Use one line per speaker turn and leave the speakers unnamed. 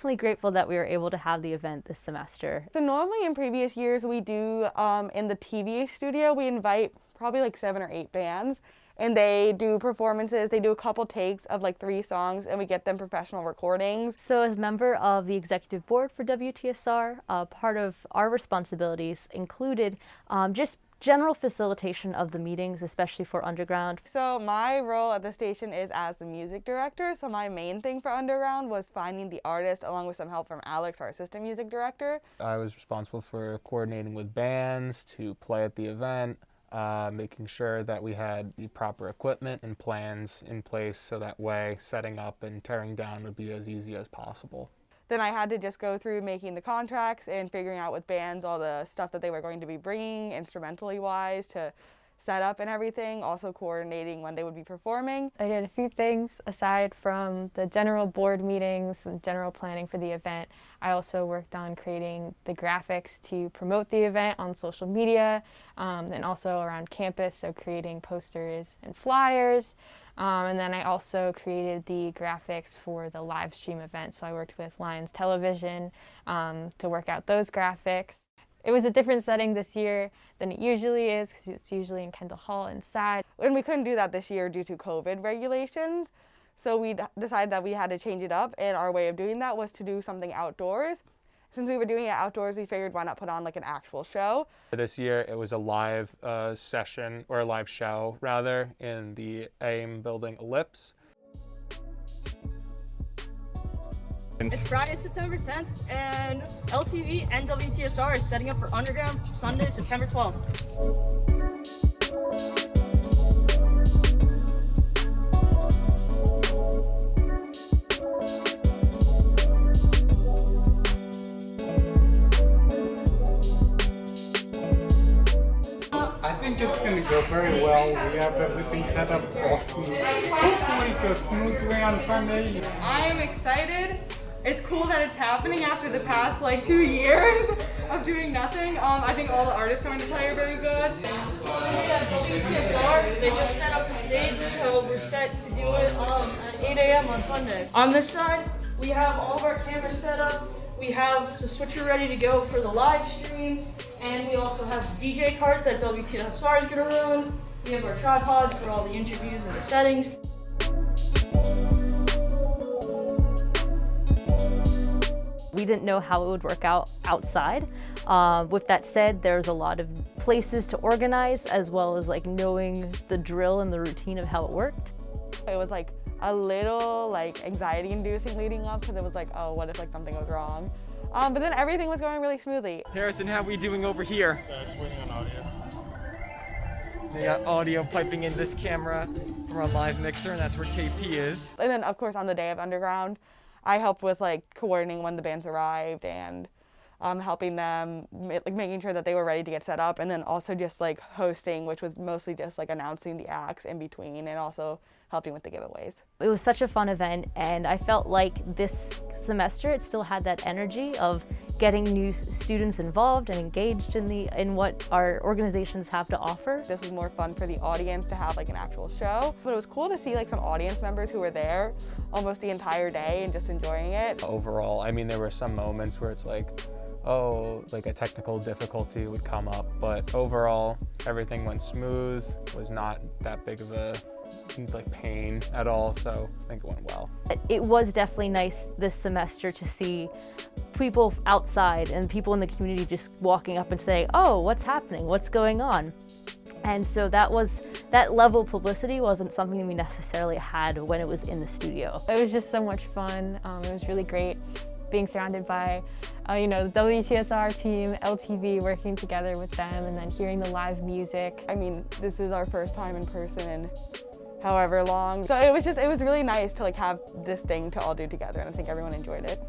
definitely grateful that we were able to have the event this semester.
So normally in previous years we do, in the TV studio, we invite probably like 7 or 8 bands, and they do performances. They do a couple takes of like 3 songs, and we get them professional recordings.
So as member of the executive board for WTSR, part of our responsibilities included just general facilitation of the meetings, especially for Underground.
So my role at the station is as the music director. So my main thing for Underground was finding the artist, along with some help from Alex, our assistant music director.
I was responsible for coordinating with bands to play at the event, making sure that we had the proper equipment and plans in place so that way setting up and tearing down would be as easy as possible.
Then I had to just go through making the contracts and figuring out with bands all the stuff that they were going to be bringing, instrumentally wise, to set up and everything, also coordinating when they would be performing.
I did a few things aside from the general board meetings and general planning for the event. I also worked on creating the graphics to promote the event on social media, and also around campus, so creating posters and flyers. And then I also created the graphics for the live stream event, so I worked with Lions Television to work out those graphics. It was a different setting this year than it usually is, because it's usually in Kendall Hall inside.
And we couldn't do that this year due to COVID regulations, so we decided that we had to change it up, and our way of doing that was to do something outdoors. Since we were doing it outdoors, we figured why not put on like an actual show.
This year it was a live session, or a live show rather, in the AIM building Ellipse.
It's Friday, September 10th, and LTV and WTSR is setting up for Underground Sunday, September 12th.
I think it's going to go very well. We have everything set up awesome. Hopefully it goes smoothly on Sunday.
I am excited. It's cool that it's happening after the past like 2 years of doing nothing. I think all the artists coming to play are very good.
Yeah, WTSR, they just set up the stage, so we're set to do it at 8 a.m. on Sunday. On this side, we have all of our cameras set up. We have the switcher ready to go for the live stream, and we also have the DJ cart that WTSR is going to run. We have our tripods for all the interviews and the settings.
We didn't know how it would work out outside. With that said, there's a lot of places to organize, as well as like knowing the drill and the routine of how it worked.
It was like a little like anxiety inducing leading up, because it was like, oh, what if like something goes wrong? But then everything was going really smoothly.
Harrison, how are we doing over here?
Just waiting on audio.
We got audio piping in this camera from our live mixer, and that's where KP is.
And then of course on the day of Underground, I helped with like coordinating when the bands arrived and helping them, like making sure that they were ready to get set up, and then also just like hosting, which was mostly just like announcing the acts in between and also helping with the giveaways.
It was such a fun event, and I felt like this semester it still had that energy of getting new students involved and engaged in what our organizations have to offer.
This was more fun for the audience to have like an actual show, but it was cool to see like some audience members who were there almost the entire day and just enjoying it.
Overall, I mean, there were some moments where it's like, oh, like a technical difficulty would come up, but overall everything went smooth, was not that big of a like pain at all, so I think it went well.
It was definitely nice this semester to see people outside and people in the community just walking up and saying, oh, what's happening, what's going on? And so that level of publicity wasn't something we necessarily had when it was in the studio.
It was just so much fun. It was really great being surrounded by the WTSR team, LTV, working together with them, and then hearing the live music.
I mean, this is our first time in person in however long, so it was really nice to like have this thing to all do together, and I think everyone enjoyed it.